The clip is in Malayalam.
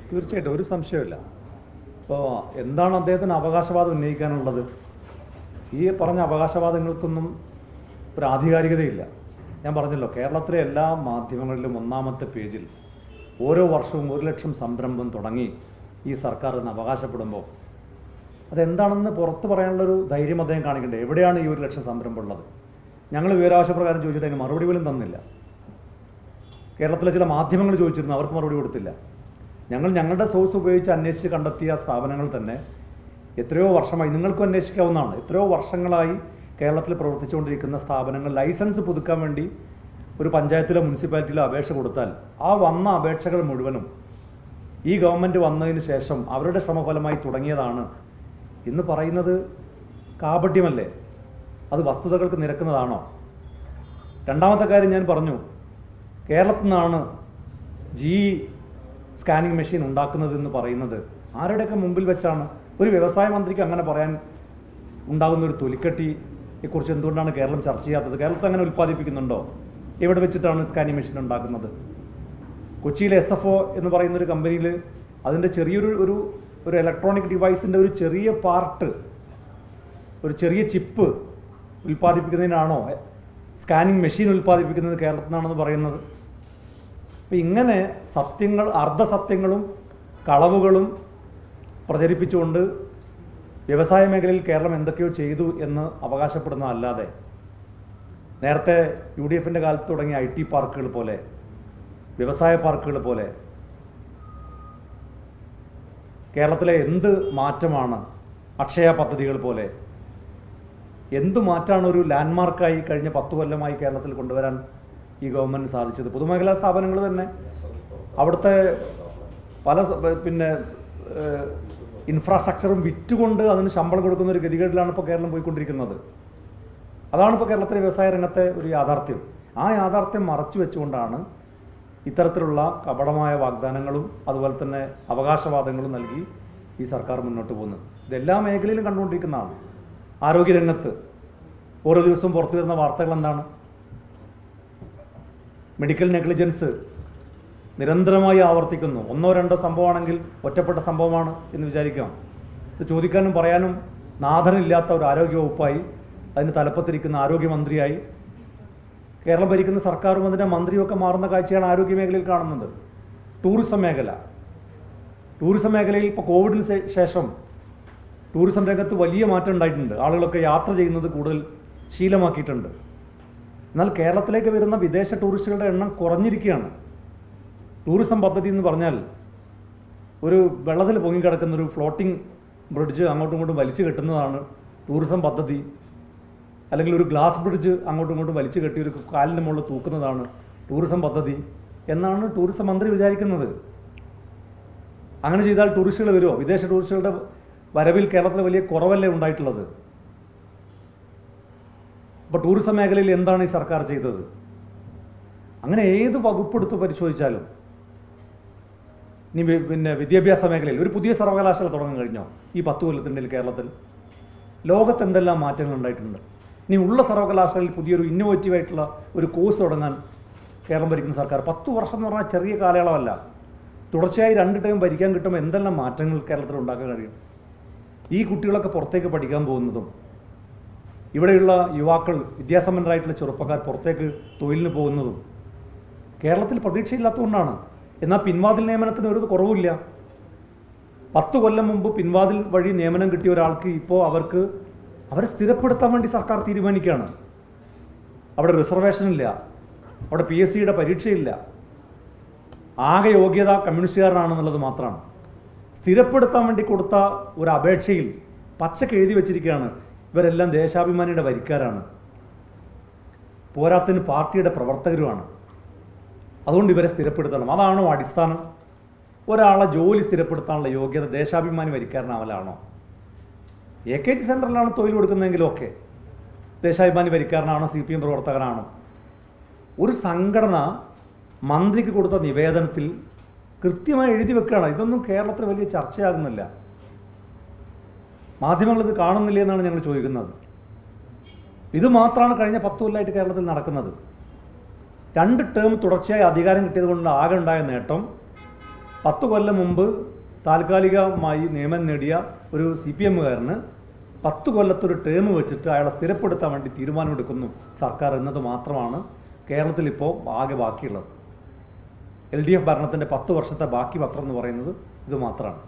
തീർച്ചയായിട്ടും ഒരു സംശയമില്ല. അപ്പോൾ എന്താണ് അദ്ദേഹത്തിന് അവകാശവാദം ഉന്നയിക്കാനുള്ളത്? ഈ പറഞ്ഞ അവകാശവാദങ്ങൾക്കൊന്നും ഒരു ആധികാരികതയില്ല. ഞാൻ പറഞ്ഞല്ലോ, കേരളത്തിലെ എല്ലാ മാധ്യമങ്ങളിലും ഒന്നാമത്തെ പേജിൽ ഓരോ വർഷവും 1,00,000 സംരംഭം തുടങ്ങി ഈ സർക്കാർ എന്ന് അവകാശപ്പെടുമ്പോൾ അതെന്താണെന്ന് പുറത്ത് പറയാനുള്ളൊരു ധൈര്യം അദ്ദേഹം കാണിക്കേണ്ടത്. എവിടെയാണ് ഈ 1,00,000 സംരംഭം ഉള്ളത്? ഞങ്ങൾ വിവരാവകാശപ്രകാരം ചോദിച്ചിട്ട് അതിന് മറുപടി പോലും തന്നില്ല. കേരളത്തിലെ ചില മാധ്യമങ്ങൾ ചോദിച്ചിരുന്നു, അവർക്ക് മറുപടി കൊടുത്തില്ല. ഞങ്ങളുടെ സോഴ്സ് ഉപയോഗിച്ച് അന്വേഷിച്ച് കണ്ടെത്തിയ സ്ഥാപനങ്ങൾ തന്നെ എത്രയോ വർഷമായി, നിങ്ങൾക്കും അന്വേഷിക്കാവുന്നതാണ്, എത്രയോ വർഷങ്ങളായി കേരളത്തിൽ പ്രവർത്തിച്ചുകൊണ്ടിരിക്കുന്ന സ്ഥാപനങ്ങൾ ലൈസൻസ് പുതുക്കാൻ വേണ്ടി ഒരു പഞ്ചായത്തിലോ മുനിസിപ്പാലിറ്റിയിലോ അപേക്ഷ കൊടുത്താൽ ആ വന്ന അപേക്ഷകൾ മുഴുവനും ഈ ഗവൺമെൻറ് വന്നതിന് ശേഷം അവരുടെ ശ്രമഫലമായി തുടങ്ങിയതാണ് എന്ന് പറയുന്നത് കാപട്യമല്ലേ? അത് വസ്തുതകൾക്ക് നിരക്കുന്നതാണോ? രണ്ടാമത്തെ കാര്യം ഞാൻ പറഞ്ഞു, കേരളത്തിൽ നിന്നാണ് സ്കാനിങ് മെഷീൻ ഉണ്ടാക്കുന്നതെന്ന് പറയുന്നത് ആരുടെയൊക്കെ മുമ്പിൽ വെച്ചാണ്? ഒരു വ്യവസായ മന്ത്രിക്ക് അങ്ങനെ പറയാൻ ഉണ്ടാകുന്ന ഒരു തൊലിക്കെട്ടിയെക്കുറിച്ച് എന്തുകൊണ്ടാണ് കേരളം ചർച്ച ചെയ്യാത്തത്? കേരളത്തിൽ അങ്ങനെ ഉൽപ്പാദിപ്പിക്കുന്നുണ്ടോ? എവിടെ വെച്ചിട്ടാണ് സ്കാനിങ് മെഷീൻ ഉണ്ടാക്കുന്നത്? കൊച്ചിയിലെ SFO എന്ന് പറയുന്നൊരു കമ്പനിയിൽ അതിൻ്റെ ചെറിയൊരു ഒരു ഇലക്ട്രോണിക് ഡിവൈസിൻ്റെ ഒരു ചെറിയ പാർട്ട്, ഒരു ചെറിയ ചിപ്പ് ഉൽപ്പാദിപ്പിക്കുന്നതിനാണോ സ്കാനിങ് മെഷീൻ ഉൽപ്പാദിപ്പിക്കുന്നത് കേരളത്തിൽ നിന്നാണെന്ന് പറയുന്നത്? അപ്പോൾ ഇങ്ങനെ സത്യങ്ങൾ, അർദ്ധസത്യങ്ങളും കളവുകളും പ്രചരിപ്പിച്ചുകൊണ്ട് വ്യവസായ മേഖലയിൽ കേരളം എന്തൊക്കെയോ ചെയ്തു എന്ന് അവകാശപ്പെടുന്നതല്ലാതെ നേരത്തെ UDFൻ്റെ കാലത്ത് തുടങ്ങിയ IT പാർക്കുകൾ പോലെ, വ്യവസായ പാർക്കുകൾ പോലെ കേരളത്തിലെ എന്ത് മാറ്റമാണ്, അക്ഷയ പദ്ധതികൾ പോലെ എന്ത് മാറ്റമാണ് ഒരു ലാൻഡ്മാർക്കായി കഴിഞ്ഞ 10 കൊല്ലമായി കേരളത്തിൽ കൊണ്ടുവരാൻ ഈ ഗവൺമെൻറ് സാധിച്ചത്? പൊതുമേഖലാ സ്ഥാപനങ്ങൾ തന്നെ അവിടുത്തെ പല ഇൻഫ്രാസ്ട്രക്ചറും വിറ്റുകൊണ്ട് അതിന് ശമ്പളം കൊടുക്കുന്ന ഒരു ഗതികേടിലാണ് ഇപ്പോൾ കേരളം പോയിക്കൊണ്ടിരിക്കുന്നത്. അതാണ് ഇപ്പോൾ കേരളത്തിലെ വ്യവസായ രംഗത്തെ ഒരു യാഥാർത്ഥ്യം. ആ യാഥാർത്ഥ്യം മറച്ചു വെച്ചുകൊണ്ടാണ് ഇത്തരത്തിലുള്ള കപടമായ വാഗ്ദാനങ്ങളും അതുപോലെ തന്നെ അവകാശവാദങ്ങളും നൽകി ഈ സർക്കാർ മുന്നോട്ട് പോകുന്നത്. ഇതെല്ലാ മേഖലയിലും കണ്ടുകൊണ്ടിരിക്കുന്നതാണ്. ആരോഗ്യരംഗത്ത് ഓരോ ദിവസവും പുറത്തു വരുന്ന വാർത്തകൾ എന്താണ്? മെഡിക്കൽ നെഗ്ലിജൻസ് നിരന്തരമായി ആവർത്തിക്കുന്നു. 1-2 സംഭവമാണെങ്കിൽ ഒറ്റപ്പെട്ട സംഭവമാണ് എന്ന് വിചാരിക്കാം. ഇത് ചോദിക്കാനും പറയാനും നാഥനില്ലാത്ത ഒരു ആരോഗ്യവകുപ്പായി, അതിന് തലപ്പത്തിരിക്കുന്ന ആരോഗ്യമന്ത്രിയായി കേരളം ഭരിക്കുന്ന സർക്കാരും അതിൻ്റെ മന്ത്രിയൊക്കെ മാറുന്ന കാഴ്ചയാണ് ആരോഗ്യ മേഖലയിൽ കാണുന്നത്. ടൂറിസം മേഖലയിൽ ഇപ്പോൾ കോവിഡിന് ശേഷം ടൂറിസം രംഗത്ത് വലിയ മാറ്റം ഉണ്ടായിട്ടുണ്ട്. ആളുകളൊക്കെ യാത്ര ചെയ്യുന്നത് കൂടുതൽ ശീലമാക്കിയിട്ടുണ്ട്. എന്നാൽ കേരളത്തിലേക്ക് വരുന്ന വിദേശ ടൂറിസ്റ്റുകളുടെ എണ്ണം കുറഞ്ഞിരിക്കുകയാണ്. ടൂറിസം പദ്ധതി എന്ന് പറഞ്ഞാൽ ഒരു വെള്ളത്തിൽ പൊങ്ങിക്കിടക്കുന്ന ഒരു ഫ്ലോട്ടിംഗ് ബ്രിഡ്ജ് അങ്ങോട്ടും ഇങ്ങോട്ടും വലിച്ചു കെട്ടുന്നതാണ് ടൂറിസം പദ്ധതി. അല്ലെങ്കിൽ ഒരു ഗ്ലാസ് ബ്രിഡ്ജ് അങ്ങോട്ടും ഇങ്ങോട്ടും വലിച്ചു കെട്ടി ഒരു കാലിൻ്റെ മുകളിൽ തൂക്കുന്നതാണ് ടൂറിസം പദ്ധതി എന്നാണ് ടൂറിസം മന്ത്രി വിചാരിക്കുന്നത്. അങ്ങനെ ചെയ്താൽ ടൂറിസ്റ്റുകൾ വരുമോ? വിദേശ ടൂറിസ്റ്റുകളുടെ വരവിൽ കേരളത്തിൽ വലിയ കുറവല്ലേ ഉണ്ടായിട്ടുള്ളത്? അപ്പോൾ ടൂറിസം മേഖലയിൽ എന്താണ് ഈ സർക്കാർ ചെയ്തത്? അങ്ങനെ ഏത് വകുപ്പെടുത്ത് പരിശോധിച്ചാലും, ഇനി വിദ്യാഭ്യാസ മേഖലയിൽ ഒരു പുതിയ സർവകലാശാല തുടങ്ങാൻ കഴിഞ്ഞോ ഈ 10 കൊല്ലത്തിനിടയിൽ കേരളത്തിൽ? ലോകത്ത് എന്തെല്ലാം മാറ്റങ്ങൾ ഉണ്ടായിട്ടുണ്ട്. ഇനി ഉള്ള സർവകലാശാലയിൽ പുതിയൊരു ഇന്നോവേറ്റീവായിട്ടുള്ള ഒരു കോഴ്സ് തുടങ്ങാൻ കേരളം ഭരിക്കുന്ന സർക്കാർ 10 വർഷം എന്ന് പറഞ്ഞാൽ ചെറിയ കാലയളവല്ല. തുടർച്ചയായി 2 ടൈം ഭരിക്കാൻ കിട്ടുമ്പോൾ എന്തെല്ലാം മാറ്റങ്ങൾ കേരളത്തിൽ ഉണ്ടാക്കാൻ കഴിയും? ഈ കുട്ടികളൊക്കെ പുറത്തേക്ക് പഠിക്കാൻ പോകുന്നതും, ഇവിടെയുള്ള യുവാക്കൾ, വിദ്യാസമ്പന്നരായിട്ടുള്ള ചെറുപ്പക്കാർ പുറത്തേക്ക് തൊഴിലിന് പോകുന്നതും കേരളത്തിൽ പ്രതീക്ഷയില്ലാത്തതുകൊണ്ടാണ്. എന്നാൽ പിൻവാതിൽ നിയമനത്തിന് ഒരു കുറവുമില്ല. 10 കൊല്ലം മുമ്പ് പിൻവാതിൽ വഴി നിയമനം കിട്ടിയ ഒരാൾക്ക് ഇപ്പോൾ അവരെ സ്ഥിരപ്പെടുത്താൻ വേണ്ടി സർക്കാർ തീരുമാനിക്കുകയാണ്. അവിടെ റിസർവേഷനില്ല, അവിടെ PSCയുടെ പരീക്ഷയില്ല, ആകെ യോഗ്യത കമ്മ്യൂണിസ്റ്റുകാരനാണെന്നുള്ളത് മാത്രമാണ്. സ്ഥിരപ്പെടുത്താൻ വേണ്ടി കൊടുത്ത ഒരു അപേക്ഷയിൽ പച്ചക്ക് എഴുതി വച്ചിരിക്കുകയാണ് ഇവരെല്ലാം ദേശാഭിമാനിയുടെ വരിക്കാരാണ്, പോരാത്തിന് പാർട്ടിയുടെ പ്രവർത്തകരുമാണ്, അതുകൊണ്ട് ഇവരെ സ്ഥിരപ്പെടുത്തണം. അതാണോ അടിസ്ഥാനം? ഒരാളെ ജോലി സ്ഥിരപ്പെടുത്താനുള്ള യോഗ്യത ദേശാഭിമാനി വരിക്കാരനാവലാണോ? AKG സെൻറ്ററിലാണ് തൊഴിൽ കൊടുക്കുന്നതെങ്കിലും ഒക്കെ ദേശാഭിമാനി വരിക്കാരനാണോ, CPM പ്രവർത്തകനാണോ? ഒരു സംഘടന മന്ത്രിക്ക് കൊടുത്ത നിവേദനത്തിൽ കൃത്യമായി എഴുതി വെക്കുകയാണ്. ഇതൊന്നും കേരളത്തിൽ വലിയ ചർച്ചയാകുന്നില്ല. മാധ്യമങ്ങൾ ഇത് കാണുന്നില്ല എന്നാണ് ഞങ്ങൾ ചോദിക്കുന്നത്. ഇത് മാത്രമാണ് കഴിഞ്ഞ 10 കൊല്ലമായിട്ട് കേരളത്തിൽ നടക്കുന്നത്. 2 ടേം തുടർച്ചയായി അധികാരം കിട്ടിയത് കൊണ്ട് ആകെ ഉണ്ടായ നേട്ടം 10 കൊല്ലം മുമ്പ് താൽക്കാലികമായി നിയമനം നേടിയ ഒരു CPM-കാരന് 10 കൊല്ലത്തൊരു ടേം വെച്ചിട്ട് അയാളെ സ്ഥിരപ്പെടുത്താൻ വേണ്ടി തീരുമാനമെടുക്കുന്നു സർക്കാർ എന്നത് മാത്രമാണ് കേരളത്തിൽ ഇപ്പോൾ ആകെ ബാക്കിയുള്ളത്. LDF ഭരണത്തിൻ്റെ 10 വർഷത്തെ ബാക്കി പത്രം എന്ന് പറയുന്നത് ഇത് മാത്രമാണ്.